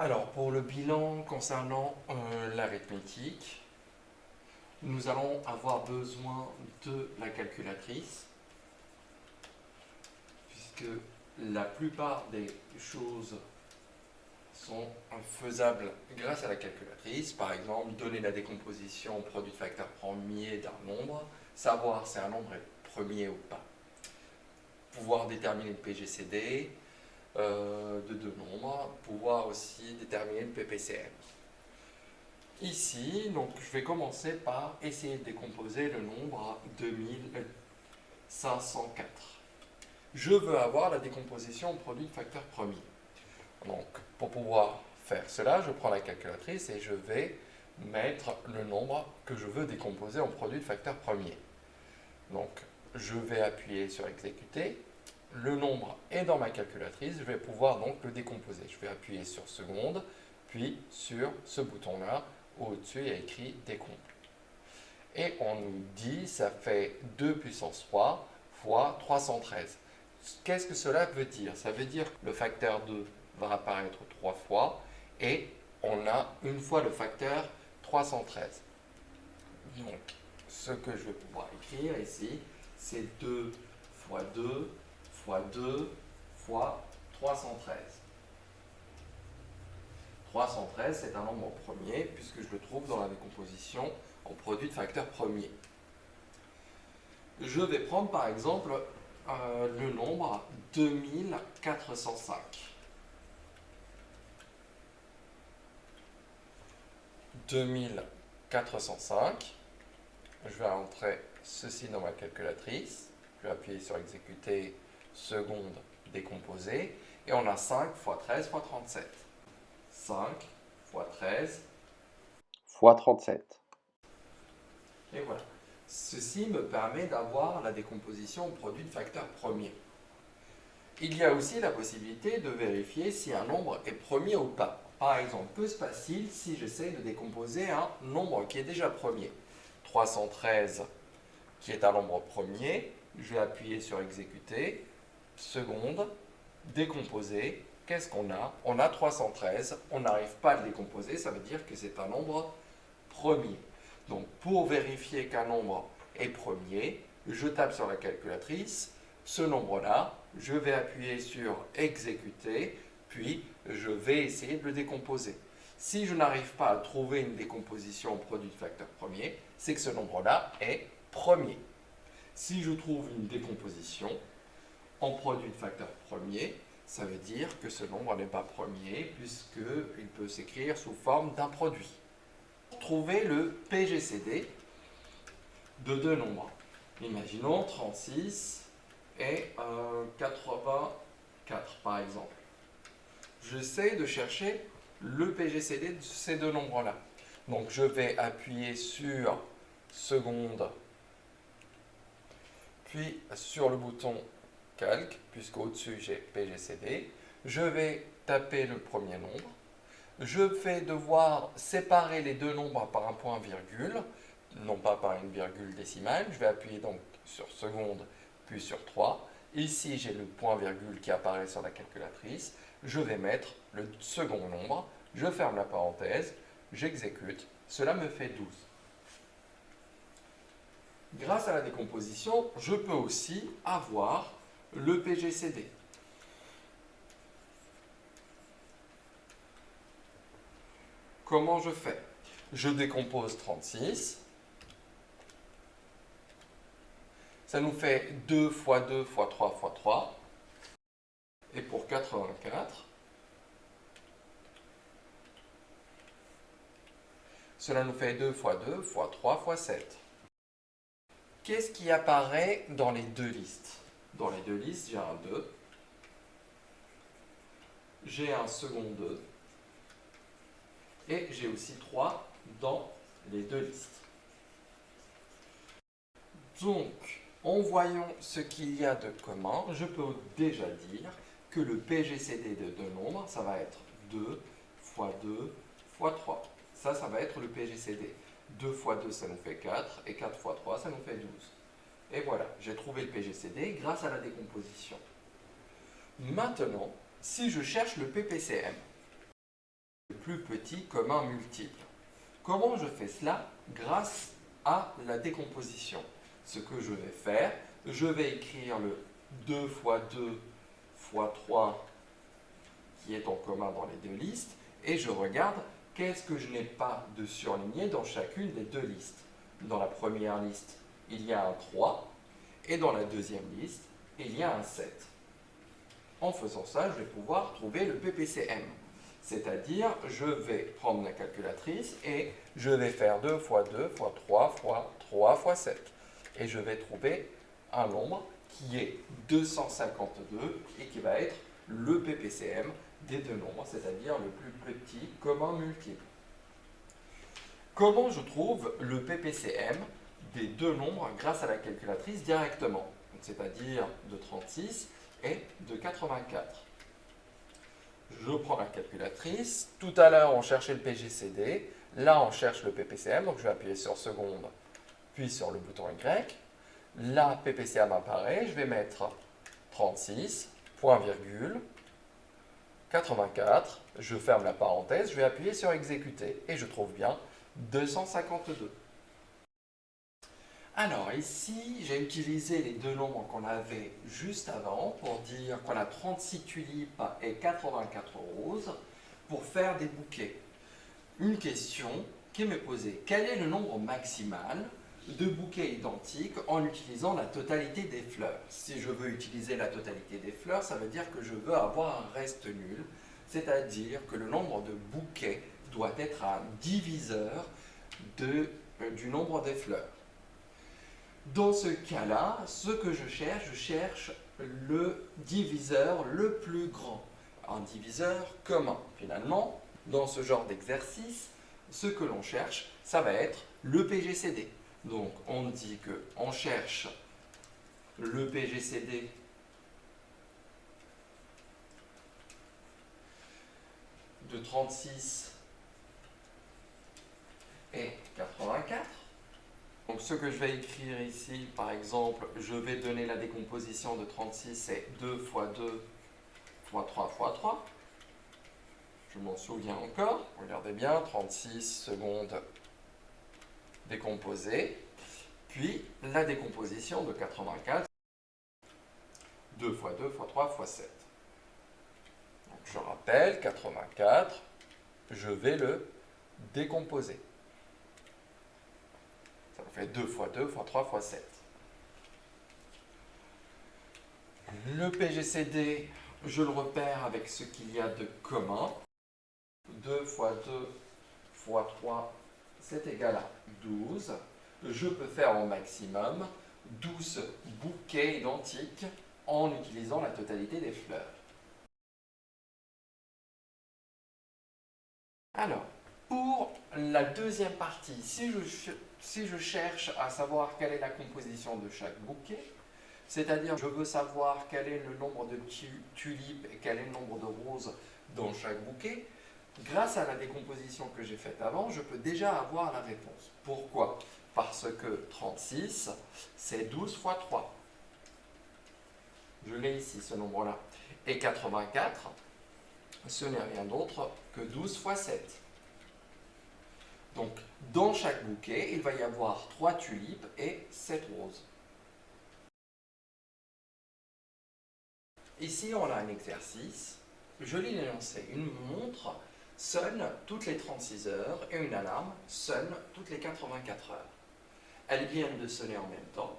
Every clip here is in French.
Alors, pour le bilan concernant l'arithmétique, nous allons avoir besoin de la calculatrice, puisque la plupart des choses sont faisables grâce à la calculatrice. Par exemple, donner la décomposition au produit de facteur premier d'un nombre, savoir si un nombre est premier ou pas, pouvoir déterminer le PGCD, de deux nombres, pouvoir aussi déterminer le PPCM. Ici, donc, je vais commencer par essayer de décomposer le nombre 2504. Je veux avoir la décomposition au produit de facteur premier. Donc, pour pouvoir faire cela, je prends la calculatrice et je vais mettre le nombre que je veux décomposer en produit de facteur premier. Donc, je vais appuyer sur exécuter. Le nombre est dans ma calculatrice, je vais pouvoir donc le décomposer. Je vais appuyer sur seconde, puis sur ce bouton-là, où au-dessus il y a écrit décompte. Et on nous dit, ça fait 2 puissance 3 fois 313. Qu'est-ce que cela veut dire? Ça veut dire que le facteur 2 va apparaître 3 fois, et on a une fois le facteur 313. Donc, ce que je vais pouvoir écrire ici, c'est 2 fois 2 fois 2 fois 313. 313, c'est un nombre premier, puisque je le trouve dans la décomposition en produit de facteur premier. Je vais prendre par exemple le nombre 2405. 2405, je vais entrer ceci dans ma calculatrice, je vais appuyer sur exécuter, seconde, décomposer, et on a 5 fois 13 fois 37. 5 fois 13 fois 37. Et voilà. Ceci me permet d'avoir la décomposition au produit de facteur premier. Il y a aussi la possibilité de vérifier si un nombre est premier ou pas. Par exemple, que se passe-t-il si j'essaie de décomposer un nombre qui est déjà premier? 313 qui est un nombre premier, je vais appuyer sur exécuter, seconde, décomposer. Qu'est-ce qu'on a? On a 313, on n'arrive pas à le décomposer, ça veut dire que c'est un nombre premier. Donc pour vérifier qu'un nombre est premier, je tape sur la calculatrice, ce nombre-là, je vais appuyer sur exécuter, puis je vais essayer de le décomposer. Si je n'arrive pas à trouver une décomposition au produit de facteur premier, c'est que ce nombre-là est premier. Si je trouve une décomposition en produit de facteur premier, ça veut dire que ce nombre n'est pas premier, puisqu'il peut s'écrire sous forme d'un produit. Trouver le PGCD de deux nombres. Imaginons 36 et 84 par exemple. J'essaie de chercher le PGCD de ces deux nombres-là. Donc je vais appuyer sur seconde, puis sur le bouton calque, puisqu'au-dessus j'ai PGCD. Je vais taper le premier nombre. Je vais devoir séparer les deux nombres par un point virgule, non pas par une virgule décimale. Je vais appuyer donc sur seconde, puis sur 3. Ici, j'ai le point virgule qui apparaît sur la calculatrice. Je vais mettre le second nombre. Je ferme la parenthèse, j'exécute. Cela me fait 12. Grâce à la décomposition, je peux aussi avoir le PGCD. Comment je fais? Je décompose 36. Ça nous fait 2 fois 2 fois 3 fois 3. Et pour 84, cela nous fait 2 fois 2 fois 3 fois 7. Qu'est-ce qui apparaît dans les deux listes? Dans les deux listes, j'ai un 2. J'ai un second 2. Et j'ai aussi 3 dans les deux listes. Donc, en voyant ce qu'il y a de commun, je peux déjà dire que le PGCD de deux nombres, ça va être 2 fois 2 fois 3. Ça va être le PGCD. 2 fois 2, ça nous fait 4, et 4 fois 3, ça nous fait 12. Et voilà, j'ai trouvé le PGCD grâce à la décomposition. Maintenant, si je cherche le PPCM, plus petit commun multiple. Comment je fais cela? Grâce à la décomposition. Ce que je vais faire, je vais écrire le 2 fois 2 fois 3 qui est en commun dans les deux listes et je regarde qu'est-ce que je n'ai pas de surligné dans chacune des deux listes. Dans la première liste, il y a un 3 et dans la deuxième liste, il y a un 7. En faisant ça, je vais pouvoir trouver le PPCM. C'est-à-dire, je vais prendre la calculatrice et je vais faire 2 fois 2 fois 3 fois 3 fois 7. Et je vais trouver un nombre qui est 252 et qui va être le PPCM des deux nombres, c'est-à-dire le plus petit commun multiple. Comment je trouve le PPCM des deux nombres grâce à la calculatrice directement, c'est-à-dire de 36 et de 84? Je prends la calculatrice. Tout à l'heure, on cherchait le PGCD. Là, on cherche le PPCM. Donc, je vais appuyer sur seconde, puis sur le bouton Y. Là, PPCM apparaît. Je vais mettre 36, point virgule, 84. Je ferme la parenthèse. Je vais appuyer sur exécuter. Et je trouve bien 252. Alors ici, j'ai utilisé les deux nombres qu'on avait juste avant pour dire qu'on a 36 tulipes et 84 roses pour faire des bouquets. Une question qui m'est posée, quel est le nombre maximal de bouquets identiques en utilisant la totalité des fleurs? Si je veux utiliser la totalité des fleurs, ça veut dire que je veux avoir un reste nul, c'est-à-dire que le nombre de bouquets doit être un diviseur du nombre des fleurs. Dans ce cas-là, ce que je cherche le diviseur le plus grand, un diviseur commun. Finalement, dans ce genre d'exercice, ce que l'on cherche, ça va être le PGCD. Donc, on dit qu'on cherche le PGCD de 36 et 84. Donc ce que je vais écrire ici, par exemple, je vais donner la décomposition de 36, c'est 2 fois 2 fois 3 fois 3. Je m'en souviens encore, regardez bien, 36 secondes décomposées. Puis la décomposition de 84, 2 fois 2 fois 3 fois 7. Donc je rappelle, 84, je vais le décomposer. Ça fait 2 fois 2 fois 3 fois 7. Le PGCD, je le repère avec ce qu'il y a de commun. 2 fois 2 fois 3, c'est égal à 12. Je peux faire au maximum 12 bouquets identiques en utilisant la totalité des fleurs. Alors, pour la deuxième partie, si je cherche à savoir quelle est la composition de chaque bouquet, c'est-à-dire je veux savoir quel est le nombre de tulipes et quel est le nombre de roses dans chaque bouquet, grâce à la décomposition que j'ai faite avant, je peux déjà avoir la réponse. Pourquoi? Parce que 36, c'est 12 fois 3. Je l'ai ici, ce nombre-là. Et 84, ce n'est rien d'autre que 12 fois 7. Donc, dans chaque bouquet, il va y avoir 3 tulipes et 7 roses. Ici, on a un exercice. Je l'ai énoncé. Une montre sonne toutes les 36 heures et une alarme sonne toutes les 84 heures. Elles viennent de sonner en même temps.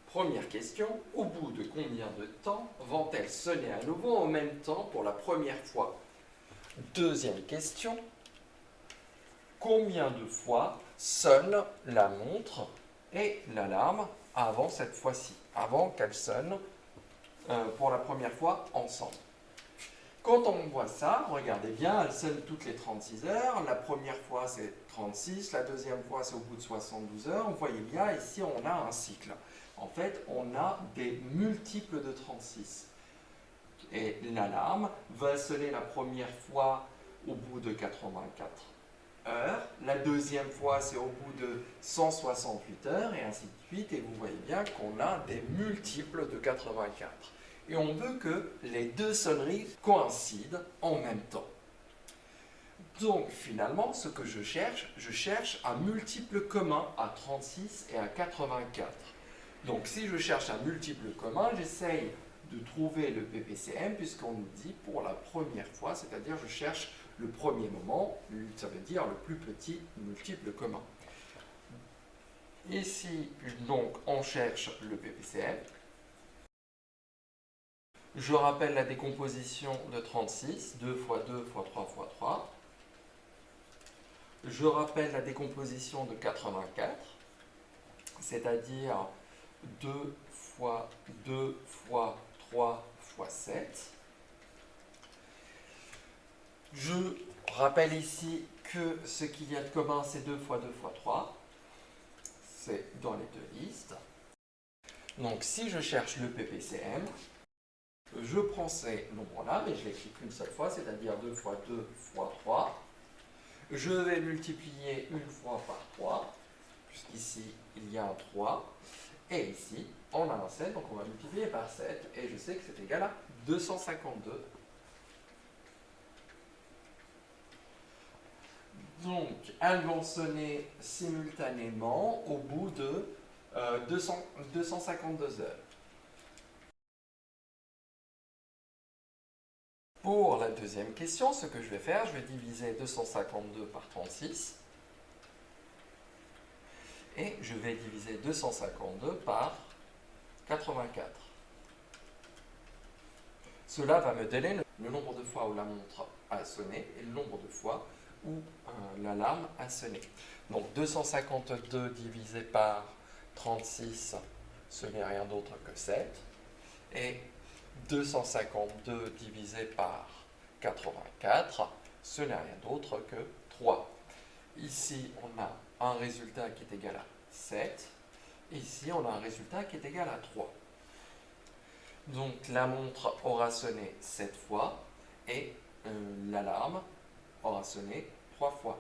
Première question, au bout de combien de temps vont-elles sonner à nouveau en même temps pour la première fois? Deuxième question, combien de fois sonne la montre et l'alarme avant cette fois-ci, avant qu'elles sonnent pour la première fois ensemble? Quand on voit ça, regardez bien, elles sonnent toutes les 36 heures. La première fois, c'est 36. La deuxième fois, c'est au bout de 72 heures. Vous voyez bien, ici, on a un cycle. En fait, on a des multiples de 36. Et l'alarme va sonner la première fois au bout de 84 heures. La deuxième fois, c'est au bout de 168 heures, et ainsi de suite. Et vous voyez bien qu'on a des multiples de 84. Et on veut que les deux sonneries coïncident en même temps. Donc finalement, ce que je cherche un multiple commun à 36 et à 84. Donc si je cherche un multiple commun, j'essaye de trouver le PPCM puisqu'on nous dit pour la première fois, c'est-à-dire je cherche le premier moment, ça veut dire le plus petit multiple commun. Ici, donc, on cherche le PPCM. Je rappelle la décomposition de 36, 2 fois 2 fois 3 fois 3. Je rappelle la décomposition de 84, c'est-à-dire 2 fois 2 fois 3 fois 7. Je rappelle ici que ce qu'il y a de commun, c'est 2 fois 2 fois 3. C'est dans les deux listes. Donc si je cherche le PPCM, je prends ces nombres-là, mais je l'écris qu'une seule fois, c'est-à-dire 2 fois 2 fois 3. Je vais multiplier une fois par 3, puisqu'ici il y a un 3. Et ici, on a un 7, donc on va multiplier par 7, et je sais que c'est égal à 252. Donc, elles vont sonner simultanément au bout de 252 heures. Pour la deuxième question, ce que je vais faire, je vais diviser 252 par 36. Et je vais diviser 252 par 84. Cela va me donner le nombre de fois où la montre a sonné et le nombre de fois où l'alarme a sonné. Donc 252 divisé par 36, ce n'est rien d'autre que 7. Et 252 divisé par 84, ce n'est rien d'autre que 3. Ici, on a un résultat qui est égal à 7. Ici, on a un résultat qui est égal à 3. Donc, la montre aura sonné 7 fois et l'alarme aura sonné 3 fois.